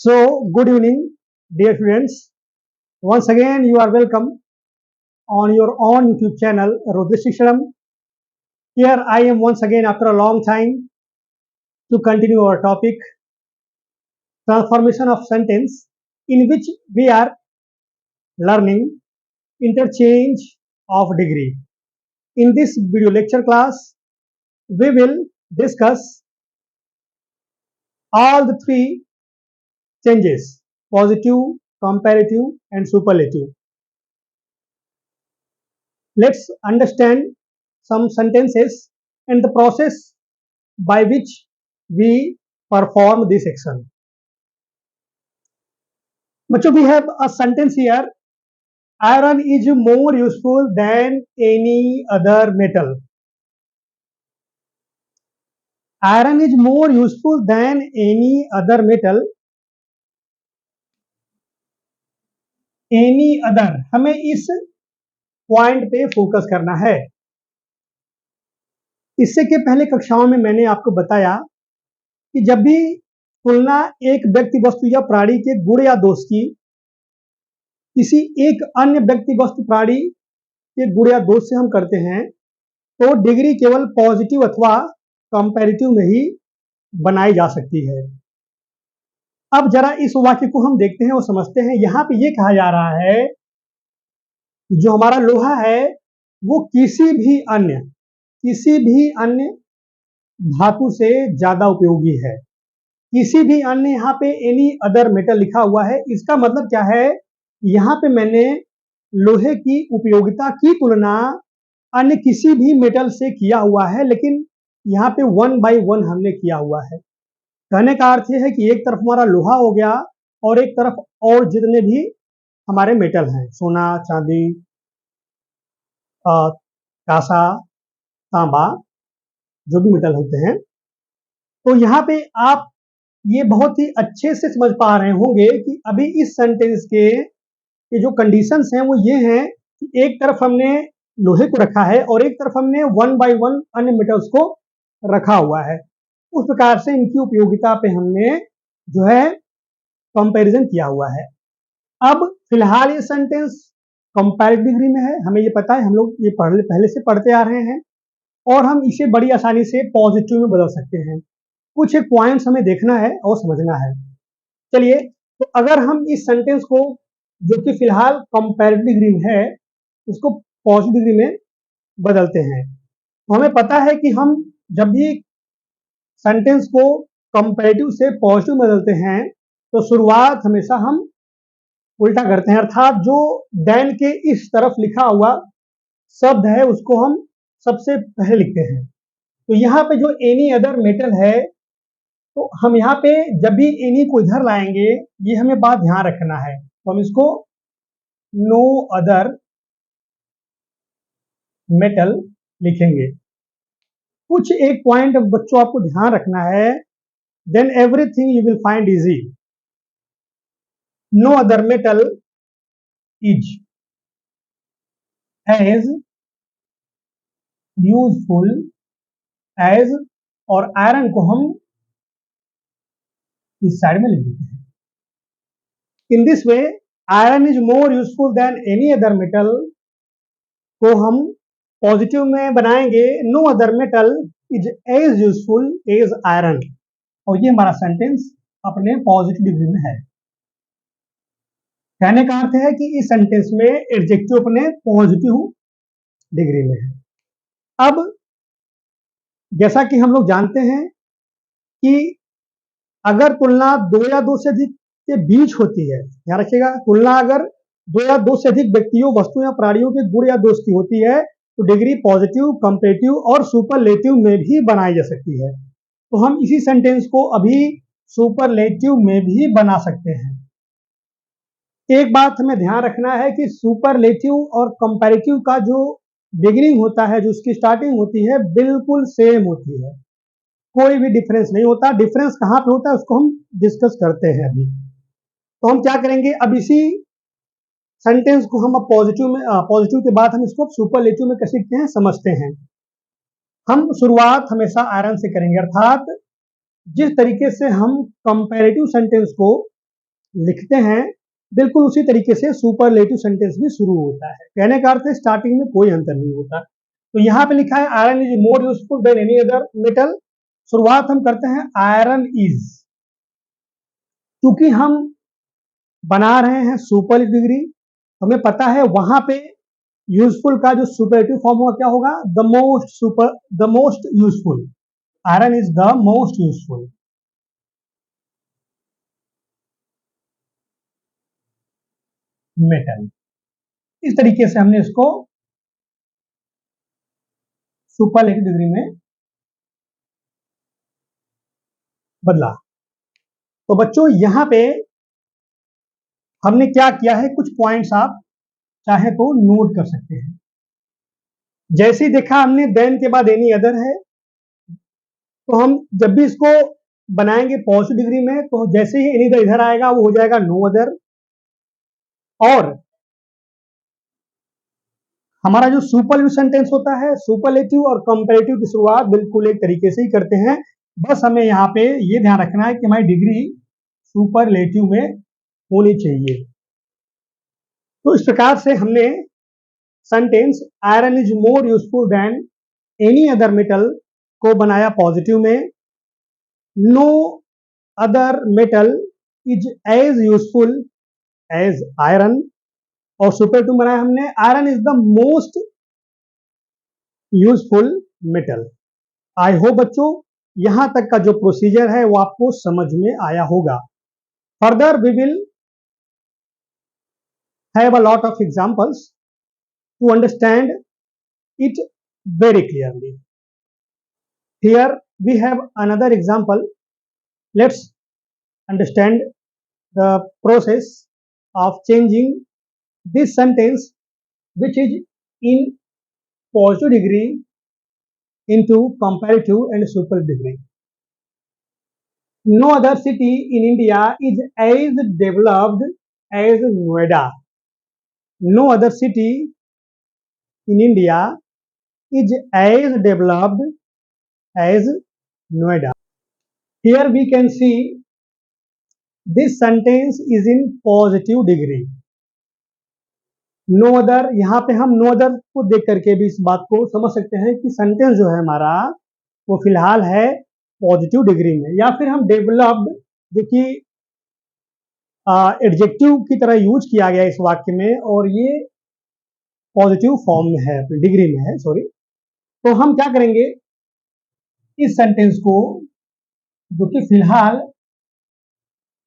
So, good evening, dear students. Once again, you are welcome on your own YouTube channel, Rudra. Here I am once again after a long time to continue our topic, transformation of sentence, in which we are learning interchange of degree. In this video lecture class, we will discuss all the three changes: positive, comparative, and superlative. Let's understand some sentences and the process by which we perform this action. But we have a sentence here: iron is more useful than any other metal. Iron is more useful than any other metal. Any other, हमें इस point पे focus करना है। इससे के पहले कक्षाओं में मैंने आपको बताया कि जब भी तुलना एक व्यक्ति, वस्तु या प्राणी के गुण या दोष की किसी एक अन्य व्यक्ति, वस्तु, प्राणी के गुण या दोष से हम करते हैं तो डिग्री केवल पॉजिटिव अथवा कंपैरेटिव में ही बनाई जा सकती है। अब जरा इस वाक्य को हम देखते हैं और समझते हैं। यहां पे ये कहा जा रहा है जो हमारा लोहा है वो किसी भी अन्य धातु से ज्यादा उपयोगी है। किसी भी अन्य, यहाँ पे एनी अदर मेटल लिखा हुआ है। इसका मतलब क्या है, यहाँ पे मैंने लोहे की उपयोगिता की तुलना अन्य किसी भी मेटल से किया हुआ है, लेकिन यहाँ पे 1 by 1 हमने किया हुआ है। कहने का अर्थ यह है कि एक तरफ हमारा लोहा हो गया और एक तरफ और जितने भी हमारे मेटल हैं, सोना, चांदी, कांसा, तांबा, जो भी मेटल होते हैं, तो यहाँ पे आप ये बहुत ही अच्छे से समझ पा रहे होंगे कि अभी इस सेंटेंस के जो कंडीशंस हैं वो ये हैं कि एक तरफ हमने लोहे को रखा है और एक तरफ हमने 1 by 1 अन्य मेटल्स को रखा हुआ है। उस प्रकार से इनकी उपयोगिता पे हमने जो है कंपैरिजन किया हुआ है। अब फिलहाल ये सेंटेंस कंपैरेटिव डिग्री में है, हमें ये पता है, हम लोग ये पहले से पढ़ते आ रहे हैं और हम इसे बड़ी आसानी से पॉजिटिव में बदल सकते हैं। कुछ एक पॉइंट्स हमें देखना है और समझना है। चलिए, तो अगर हम इस सेंटेंस को, जो कि फिलहाल कंपैरेटिव डिग्री में है, इसको पॉजिटिव डिग्री में बदलते हैं, तो हमें पता है कि हम जब भी सेंटेंस को कंपैरेटिव से पॉजिटिव में बदलते हैं तो शुरुआत हमेशा हम उल्टा करते हैं, अर्थात जो देन के इस तरफ लिखा हुआ शब्द है उसको हम सबसे पहले लिखते हैं। तो यहाँ पे जो एनी अदर मेटल है, तो हम यहाँ पे जब भी एनी को इधर लाएंगे, ये हमें बात ध्यान रखना है, तो हम इसको नो अदर मेटल लिखेंगे। कुछ एक पॉइंट बच्चों आपको ध्यान रखना है, then everything you will find easy. No other metal is as useful as, और आयरन को हम इस साइड में लिख देते हैं। In this way iron is more useful than any other metal को हम पॉजिटिव में बनाएंगे, no other metal is as useful as iron, और ये हमारा सेंटेंस अपने पॉजिटिव डिग्री में है। कहने का अर्थ है कि इस सेंटेंस में एडजेक्टिव अपने पॉजिटिव डिग्री में है। अब जैसा कि हम लोग जानते हैं कि अगर तुलना 2 या 2 से अधिक के बीच होती है, ध्यान रखिएगा, तुलना अगर 2 या 2 से अधिक व्यक्तियों, वस्तु या प्राणियों के गुण या दोष की होती है तो डिग्री पॉजिटिव, कंपैरेटिव और सुपरलेटिव में भी बनाई जा सकती है। तो हम इसी सेंटेंस को अभी सुपरलेटिव में भी बना सकते हैं। एक बात हमें ध्यान रखना है कि सुपरलेटिव और कंपैरेटिव का जो बिगिनिंग होता है, जो उसकी स्टार्टिंग होती है, बिल्कुल सेम होती है, कोई भी डिफरेंस नहीं होता। डिफरेंस कहाँ पे होता है उसको हम डिस्कस करते हैं अभी। तो हम क्या करेंगे, अब इसी सेंटेंस को हम अब पॉजिटिव के बाद हम इसको सुपरलेटिव में कैसे लिखते हैं समझते हैं। हम शुरुआत हमेशा आयरन से करेंगे, अर्थात जिस तरीके से हम कंपैरेटिव सेंटेंस को लिखते हैं बिल्कुल उसी तरीके से सुपरलेटिव सेंटेंस भी शुरू होता है। कहने का अर्थ है स्टार्टिंग में कोई अंतर नहीं होता। तो यहाँ पे लिखा है iron is more useful than any other metal. शुरुआत हम करते हैं आयरन इज, क्योंकि हम बना रहे हैं सुपर डिग्री, हमें पता है वहां पे यूजफुल का जो सुपरलेटिव फॉर्म होगा क्या होगा, the most useful. Iron is the most useful. Metal, इस तरीके से हमने इसको सुपरलेटिव डिग्री में बदला। तो बच्चों यहां पे हमने क्या किया है, कुछ पॉइंट्स आप चाहे तो नोट कर सकते हैं। जैसे ही देखा हमने देन के बाद एनी अदर है, तो हम जब भी इसको बनाएंगे पॉजिटिव डिग्री में, तो जैसे ही एनी अदर इधर आएगा वो हो जाएगा नो अदर। और हमारा जो सुपरलेटिव सेंटेंस होता है, सुपरलेटिव और कंपैरेटिव की शुरुआत बिल्कुल एक तरीके से ही करते हैं। बस हमें यहाँ पे ये ध्यान रखना है कि हमारी डिग्री सुपरलेटिव में होनी चाहिए। तो इस प्रकार से हमने sentence iron is more useful than any other metal को बनाया पॉजिटिव में। No other metal is as useful as iron, और सुपरलेटिव बनाया हमने iron is the most useful metal. I hope बच्चों यहां तक का जो प्रोसीजर है वो आपको समझ में आया होगा। Further we will have a lot of examples to understand it very clearly. Here we have another example. Let's understand the process of changing this sentence which is in positive degree into comparative and super degree. No other city in India is as developed as Noida. No other city in India is as developed as Noida. Here we can see this sentence is in positive degree. No other, यहाँ पे हम no other को देख करके भी इस बात को समझ सकते हैं कि सेंटेंस जो है हमारा वो फिलहाल है पॉजिटिव डिग्री में। या फिर हम डेवलप्ड, जो कि एडजेक्टिव की तरह यूज किया गया इस वाक्य में, और ये पॉजिटिव फॉर्म में है, डिग्री में है, सॉरी। तो हम क्या करेंगे, इस सेंटेंस को जो कि फिलहाल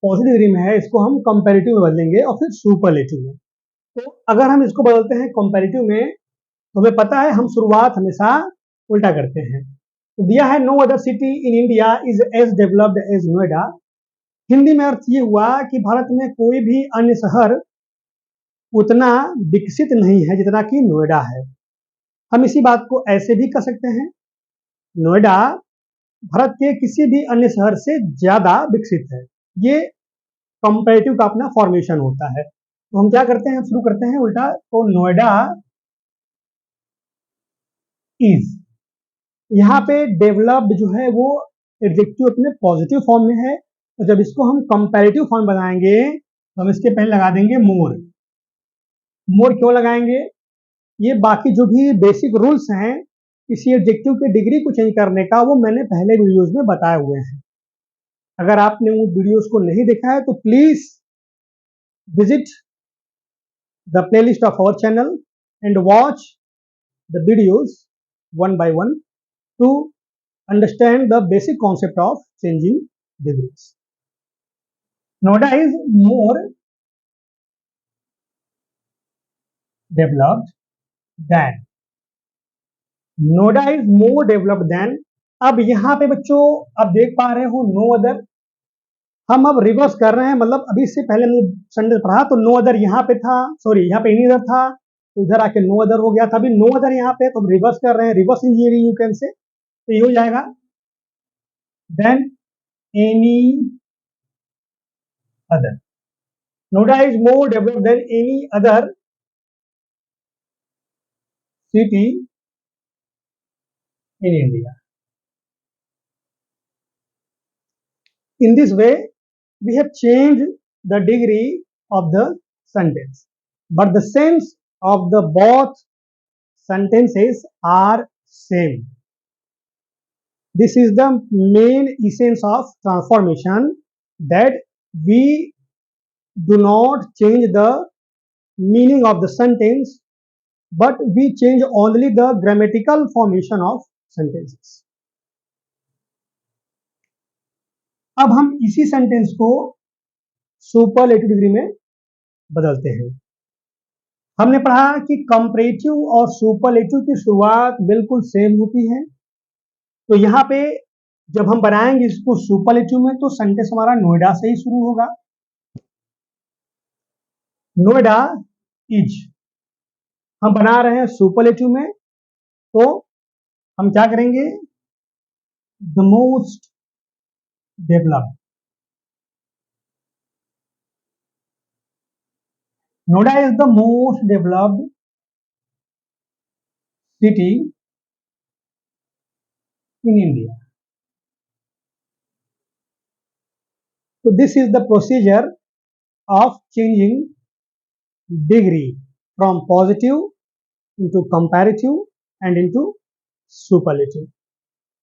पॉजिटिव डिग्री में है, इसको हम कंपैरेटिव में बदलेंगे और फिर सुपरलेटिव में। तो अगर हम इसको बदलते हैं कंपैरेटिव में, तो हमें पता है हम शुरुआत हमेशा उल्टा करते हैं। तो दिया है no other city in India is as developed as Noida. Hindi में अर्थ ये हुआ कि भारत में कोई भी अन्य शहर उतना विकसित नहीं है जितना कि नोएडा है। हम इसी बात को ऐसे भी कर सकते हैं, नोएडा भारत के किसी भी अन्य शहर से ज्यादा विकसित है। ये कंपैरेटिव का अपना फॉर्मेशन होता है। तो हम क्या करते हैं, शुरू करते हैं उल्टा। तो नोएडा इज, यहाँ पे डेवलप्ड जो है वो एडजेक्टिव अपने पॉजिटिव फॉर्म में है, तो जब इसको हम कंपैरेटिव फॉर्म बनाएंगे तो हम इसके पहले लगा देंगे मोर। मोर क्यों लगाएंगे, ये बाकी जो भी बेसिक रूल्स हैं किसी एडजेक्टिव के डिग्री को चेंज करने का, वो मैंने पहले वीडियोस में बताए हुए हैं। अगर आपने उन वीडियोस को नहीं देखा है तो please visit the playlist of our channel and watch the videos one by one to understand the basic concept of changing degrees. Noida is more developed than. Noida is more developed than. अब यहाँ पे बच्चों आप देख पा रहे हो no other, हम अब रिवर्स कर रहे हैं। मतलब अभी इससे पहले हमने सेंटेंस पढ़ा तो नो अदर यहाँ पे था, सॉरी यहाँ पे एनी अदर था, तो इधर आके नो अदर हो गया था। अभी नो अदर यहाँ पे, तो हम रिवर्स कर रहे हैं, reverse engineering you can say. तो ये हो जाएगा than any other. Noida is more developed than any other city in India. In this way, we have changed the degree of the sentence, but the sense of the both sentences are same. This is the main essence of transformation, that we do not change the meaning of the sentence, but we change only the grammatical formation of sentences. अब हम इसी sentence को superlative degree में बदलते हैं। हमने पढ़ा कि कंपैरेटिव और सुपरलेटिव की शुरुआत बिल्कुल सेम होती है, तो यहाँ पे जब हम बनाएंगे इसको सुपरलेटिव में तो सेंटेंस हमारा नोएडा से ही शुरू होगा। नोएडा इज हम बना रहे हैं सुपरलेटिव में, तो हम क्या करेंगे, the most developed. Noida is the most developed city in India. So this is the procedure of changing degree from positive into comparative and into superlative.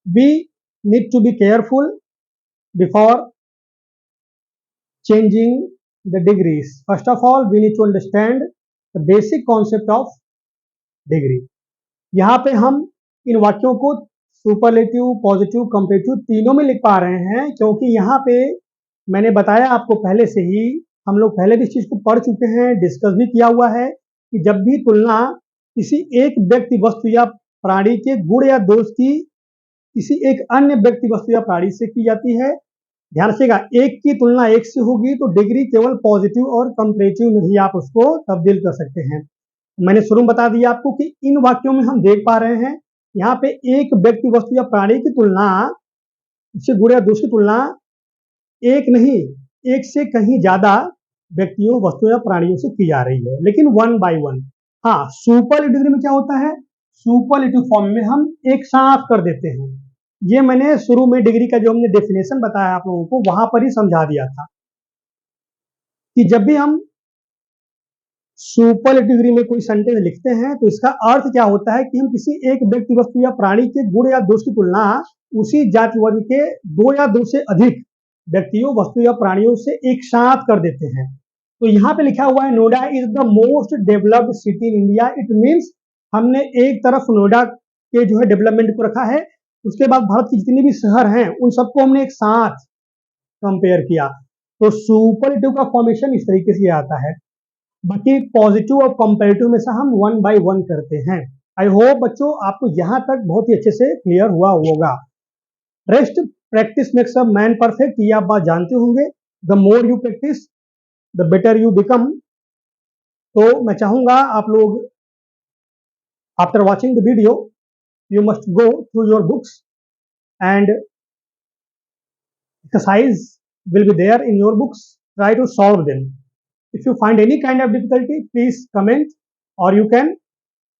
We need to be careful before changing the degrees. First of all, we need to understand the basic concept of degree. यहाँ पे हम इन वाक्यों को superlative, positive, comparative तीनों में लिख पा रहे हैं, क्योंकि यहाँ पे मैंने बताया आपको पहले से ही, हम लोग पहले भी इस चीज को पढ़ चुके हैं, डिस्कस भी किया हुआ है कि जब भी तुलना किसी एक व्यक्ति, वस्तु या प्राणी के गुण या दोष की किसी एक अन्य व्यक्ति, वस्तु या प्राणी से की जाती है, ध्यान रखिएगा, एक की तुलना एक से होगी तो डिग्री केवल पॉजिटिव और कंपैरेटिव में ही आप उसको तब्दील कर सकते हैं। मैंने शुरू में बता दिया आपको कि इन वाक्यों में हम देख पा रहे हैं यहाँ पे एक व्यक्ति, वस्तु या प्राणी की तुलना, उससे गुण या दोष की तुलना एक नहीं, एक से कहीं ज्यादा व्यक्तियों, वस्तुओं या प्राणियों से की जा रही है, लेकिन वन बाय वन। हाँ, सुपरलेटिव डिग्री में क्या होता है, सुपरलेटिव फॉर्म में हम एक साथ कर देते हैं। ये मैंने शुरू में डिग्री का जो हमने डेफिनेशन बताया आप लोगों को, वहां पर ही समझा दिया था कि जब भी हम सुपरलेटिव डिग्री में कोई सेंटेंस लिखते हैं तो इसका अर्थ क्या होता है कि हम किसी एक व्यक्ति, वस्तु या प्राणी के गुण या दोष की तुलना उसी जाति वर्ग के दो या दो से अधिक व्यक्तियों, वस्तु या प्राणियों से एक साथ कर देते हैं। तो यहाँ पे लिखा हुआ है Noida is the most developed city in India. It means हमने एक तरफ नोएडा के जो है डेवलपमेंट को रखा है, उसके बाद भारत के जितने भी शहर हैं उन सबको हमने एक साथ कंपेयर किया। तो सुपरलेटिव का फॉर्मेशन इस तरीके से आता है। बाकी पॉजिटिव और कंपैरेटिव में से हम वन बाय वन करते हैं। आई होप बच्चों आपको यहाँ तक बहुत ही अच्छे से क्लियर हुआ होगा। Rest practice makes a man perfect, ये आप बात जानते होंगे। The more you practice the better you become. तो मैं चाहूंगा आप लोग after watching the video you must go through your books and exercise will be there in your books. Try to solve them. If you find any kind of difficulty, please comment, or you can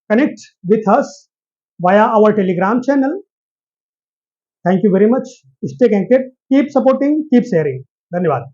connect with us via our Telegram channel. Thank you very much. Stay connected. Keep supporting. Keep sharing. धन्यवाद।